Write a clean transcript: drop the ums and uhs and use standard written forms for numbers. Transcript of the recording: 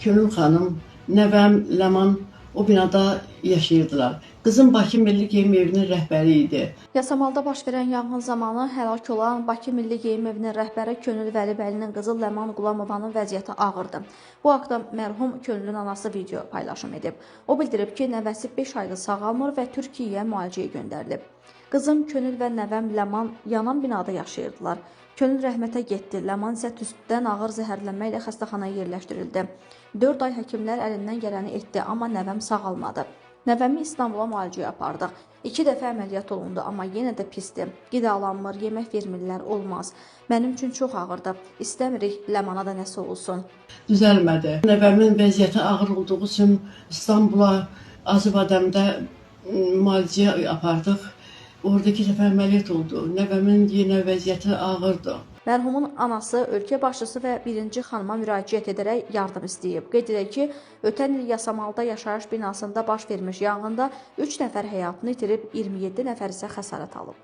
Könül xanım, nəvəm Ləman o binada yaşayırdılar. Qızım Bakı Milli Geyim Evinin rəhbəri idi. Yasamalda baş verən yanğın zamanı həlak olan Bakı Milli Geyim Evinin rəhbəri Könül Vəlibəylinin qızı Ləman Qulamovanın vəziyyəti ağırdır. Bu haqda mərhum Könülün anası video paylaşım edib. O bildirib ki, nəvəsi 5 aydır sağalmır və Türkiyəyə müalicəyə göndərilib. Qızım Könül və nəvəm Ləman yanan binada yaşayırdılar. Könül rəhmətə getdi, Ləman isə tüstüdən ağır zəhərlənmə ilə xəstəxanaya yerləşdirildi. 4 ay həkimlər əlindən gələni etdi, amma nəvəm sağalmadı. Nəvəmi İstanbula müalicəyə apardıq. 2 dəfə əməliyyat olundu, amma yenə də pisdir. Qidalanmır, yemək vermirlər, olmaz. Mənim üçün çox ağırdır. İstəmirik Ləmana da nəsə olsun. Düzəlmədi. Nəvəmin vəziyyəti ağır olduğu üçün İstanbula, Acıbadəmdə müalicəyə apardıq. Orada 2 dəfə əməliyyat oldu. Nəvəmin yenə vəziyyəti ağırdır. Mərhumun anası ölkə başçısı və 1-ci xanıma müraciət edərək yardım istəyib. Qeyd edək ki, ötən il Yasamalda yaşayış binasında baş vermiş yanğında 3 nəfər həyatını itirib, 27 nəfər isə xəsarət alıb.